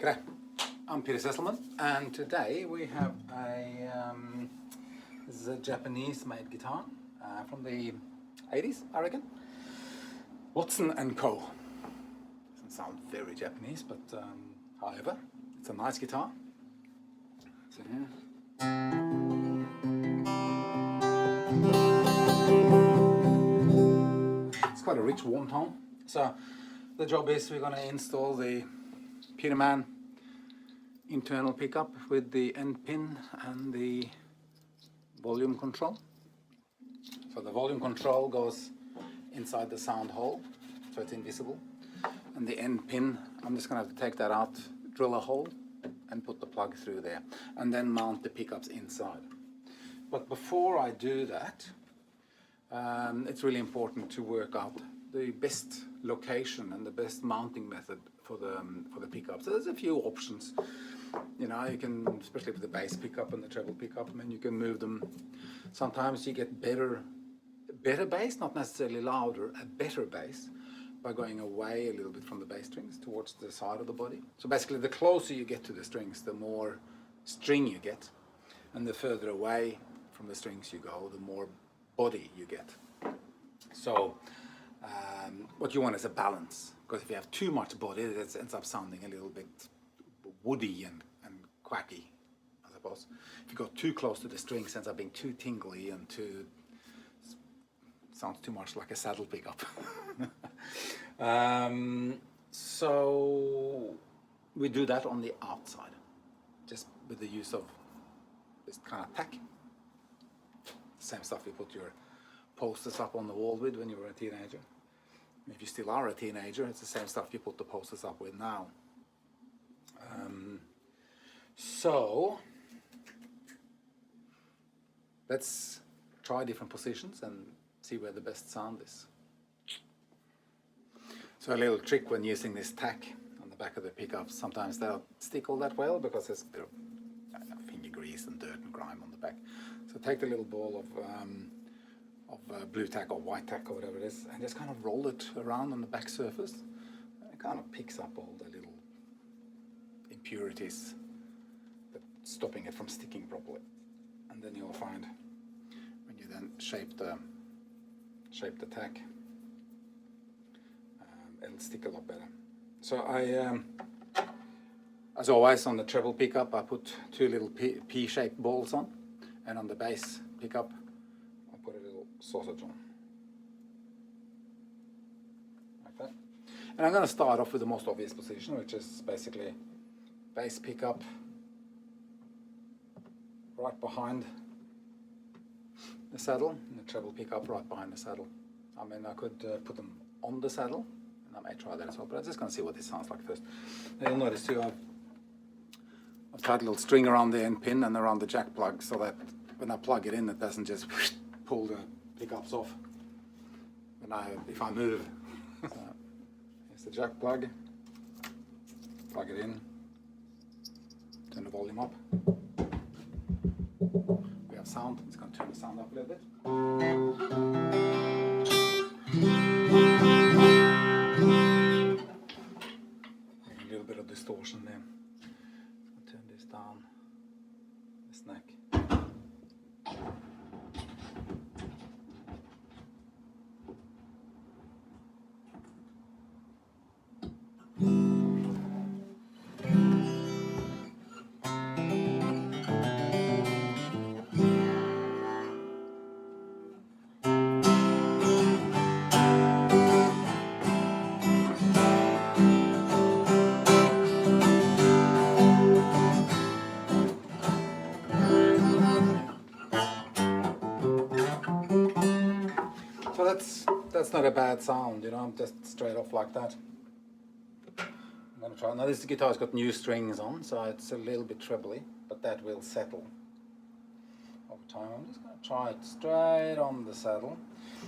G'day, I'm Peter Sesselmann, and today we have this is a Japanese-made guitar from the 80s, I reckon. Watson & Co. Doesn't sound very Japanese, but however, it's a nice guitar. So yeah. It's quite a rich, warm tone. So the job is we're going to install the Peterman internal pickup with the end pin and the volume control. So the volume control goes inside the sound hole, so it's invisible. And the end pin, I'm just going to have to take that out, drill a hole and put the plug through there, and then mount the pickups inside. But before I do that, it's really important to work out the best location and the best mounting method for the pickups. So there's a few options. You know, you can, especially with the bass pickup and the treble pickup, I mean, you can move them. Sometimes you get better bass, not necessarily louder, a better bass by going away a little bit from the bass strings towards the side of the body. So basically, the closer you get to the strings, the more string you get, and the further away from the strings you go, the more body you get. So what you want is a balance, because if you have too much body, it ends up sounding a little bit woody and quacky, I suppose. If you go too close to the strings, it ends up being too tingly and sounds too much like a saddle pickup. So we do that on the outside, just with the use of this kind of tack. Same stuff you put your posters up on the wall with when you were a teenager. If you still are a teenager, it's the same stuff you put the posters up with now. So let's try different positions and see where the best sound is. So a little trick when using this tack on the back of the pickups, sometimes they don't stick all that well because there's a bit of finger grease and dirt and grime on the back. So take the little ball of blue tack or white tack or whatever it is, and just kind of roll it around on the back surface. And it kind of picks up all the little impurities that's stopping it from sticking properly. And then you'll find when you then shape the tack, it'll stick a lot better. So I, as always on the treble pickup, I put two little P-shaped balls on, and on the bass pickup, I put a little sausage on, like that. And I'm going to start off with the most obvious position, which is basically bass pickup right behind the saddle, and the treble pickup right behind the saddle. I mean, I could put them on the saddle, and I may try that as well, but I'm just going to see what this sounds like first. Now you'll notice too, I've tied a little string around the end pin and around the jack plug, so that when I plug it in, it doesn't just pull the pickups off if I move. So here's the jack plug, plug it in, turn the volume up. We have sound, it's going to turn the sound up a little bit. A little bit of distortion there. I'll turn this down, this neck. So that's not a bad sound, you know, just straight off like that. I'm going to try. Now this guitar's got new strings on, so it's a little bit trebly, but that will settle over time. I'm just going to try it straight on the saddle,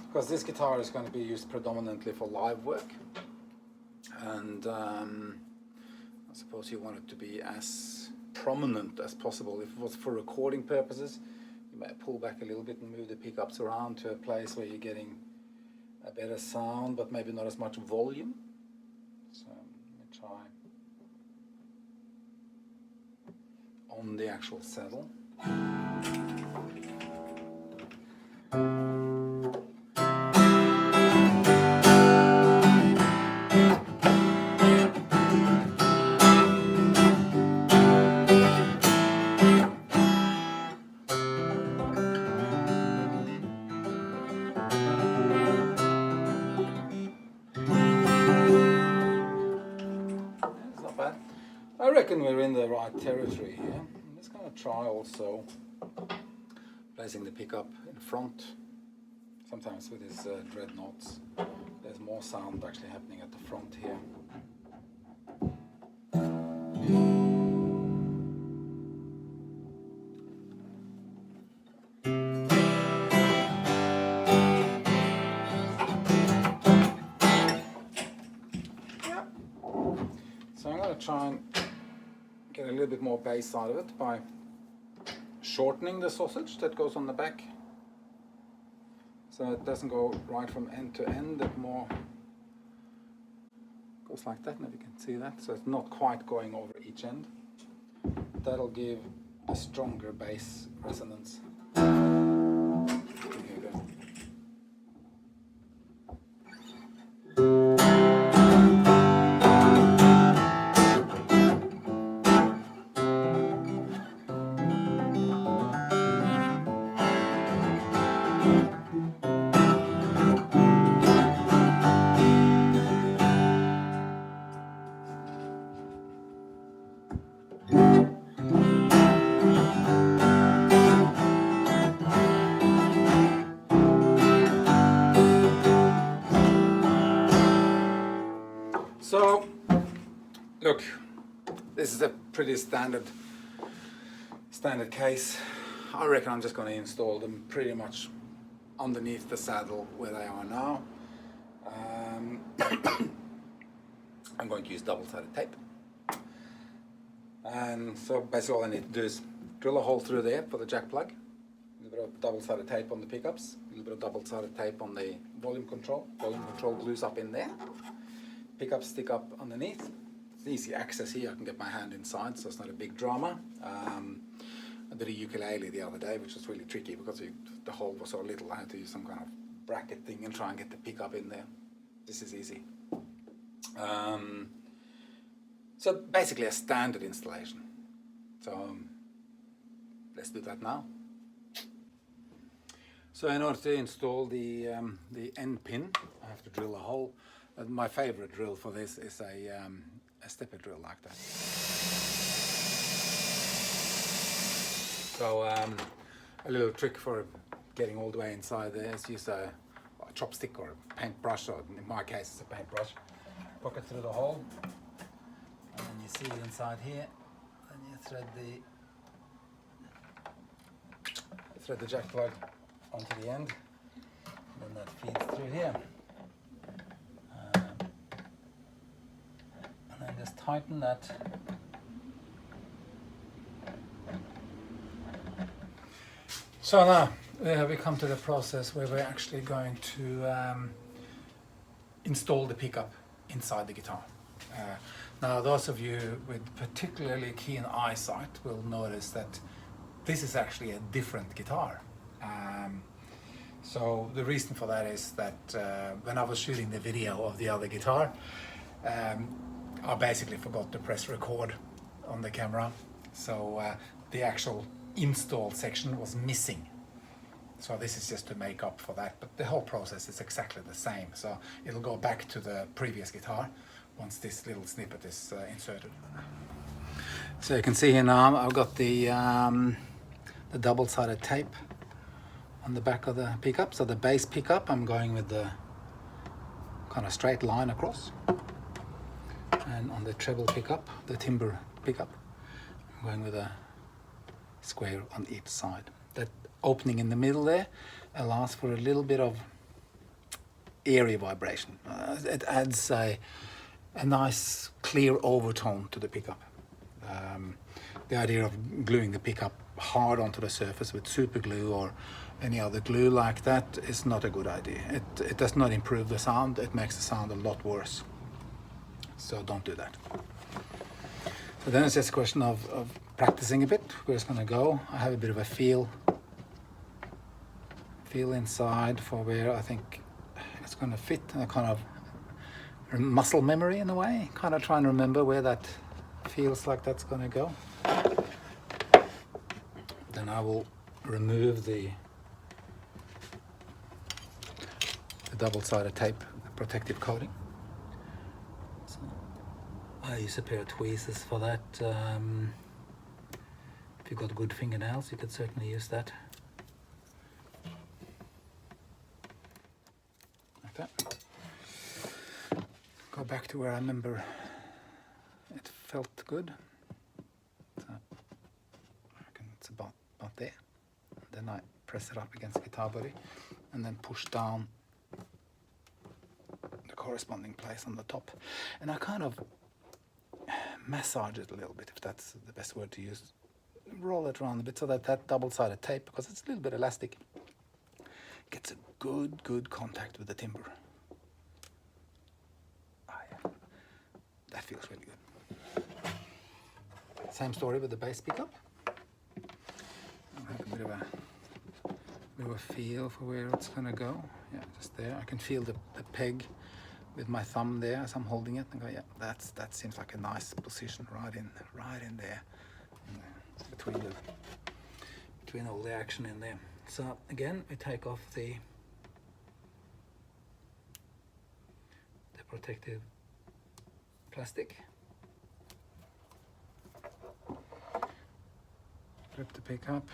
because this guitar is going to be used predominantly for live work, and I suppose you want it to be as prominent as possible. If it was for recording purposes, you might pull back a little bit and move the pickups around to a place where you're getting a better sound, but maybe not as much volume. So let me try. on the actual saddle. I reckon we're in the right territory here. I'm just going to try also placing the pickup in front. Sometimes with these dreadnoughts, there's more sound actually happening at the front here. So I'm going to try and get a little bit more bass out of it by shortening the sausage that goes on the back, so it doesn't go right from end to end, it more goes like that, and if you can see that, so it's not quite going over each end. That'll give a stronger bass resonance. Here you go. So, look, this is a pretty standard case. I reckon I'm just going to install them pretty much underneath the saddle where they are now. I'm going to use double-sided tape. And so basically all I need to do is drill a hole through there for the jack plug. A little bit of double-sided tape on the pickups, a little bit of double-sided tape on the volume control. Volume control glues up in there. Pickups stick up underneath. It's easy access here. I can get my hand inside, so it's not a big drama. I did a ukulele the other day, which was really tricky because the hole was so little. I had to use some kind of bracket thing and try and get the pickup in there. This is easy. So basically a standard installation. So let's do that now. So in order to install the end pin, I have to drill a hole. My favorite drill for this is a stepper drill like that. So a little trick for getting all the way inside there is use a chopstick or a paintbrush, or in my case it's a paintbrush. Poke it through the hole, and then you see it inside here. Then you thread the jack plug onto the end, and then that feeds through here. And then just tighten that. So now we come to the process where we're actually going to install the pickup inside the guitar. Now those of you with particularly keen eyesight will notice that this is actually a different guitar. So the reason for that is that when I was shooting the video of the other guitar, I basically forgot to press record on the camera, so the actual install section was missing. So this is just to make up for that, but the whole process is exactly the same. So it'll go back to the previous guitar once this little snippet is inserted. So you can see here now I've got the double-sided tape on the back of the pickup. So the bass pickup, I'm going with the kind of straight line across. And on the treble pickup, the timber pickup, I'm going with a square on each side. That opening in the middle there allows for a little bit of airy vibration. It adds a nice clear overtone to the pickup. The idea of gluing the pickup hard onto the surface with super glue or any other glue like that is not a good idea. It does not improve the sound, it makes the sound a lot worse. So don't do that. But then it's just a question of practicing a bit where it's going to go. I have a bit of a feel inside for where I think it's going to fit, and a kind of muscle memory in a way, kind of trying to remember where that feels like that's going to go. Then I will remove the double-sided tape, the protective coating. So I use a pair of tweezers for that. If you've got good fingernails, you could certainly use that. Like that. Go back to where I remember it felt good. So I reckon it's about there. Then I press it up against the guitar body and then push down the corresponding place on the top. And I kind of massage it a little bit, if that's the best word to use. Roll it around a bit so that that double-sided tape, because it's a little bit elastic, gets a good contact with the timber. Yeah. That feels really good. Same story with the bass pickup. I have a bit of a feel for where it's going to go. Yeah, just there. I can feel the peg with my thumb there as I'm holding it, and go, yeah, that seems like a nice position right in there, between all the action in there. So again, we take off the protective plastic, grip the pickup.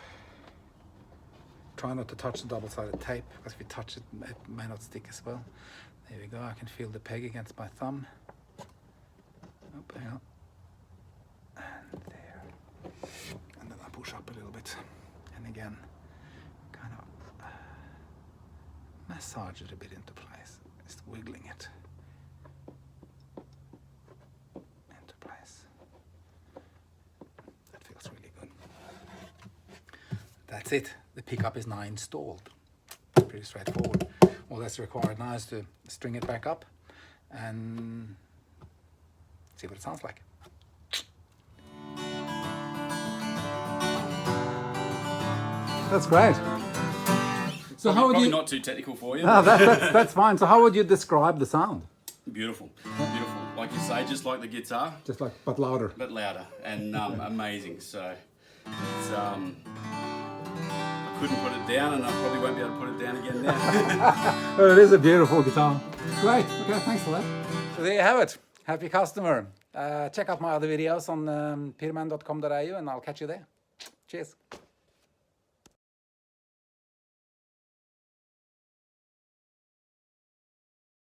Try not to touch the double-sided tape, because if you touch it, it may not stick as well. There we go. I can feel the peg against my thumb. Oh, hang on. And there. And then I push up a little bit. And again, kind of massage it a bit into place. Just wiggling it into place. That feels really good. That's it. The pickup is now installed. Pretty straightforward. All that's required now is to string it back up and see what it sounds like. That's great. So how would probably you? Not too technical for you. No, that's fine. So how would you describe the sound? Beautiful. Like you say, just like the guitar, Just like, but louder. but louder and amazing. So it's I couldn't put it down, and I probably won't be able to put it down again now. Well, it is a beautiful guitar. Great. Okay, thanks for that. So there you have it. Happy customer. Check out my other videos on peterman.com.au, and I'll catch you there. Cheers.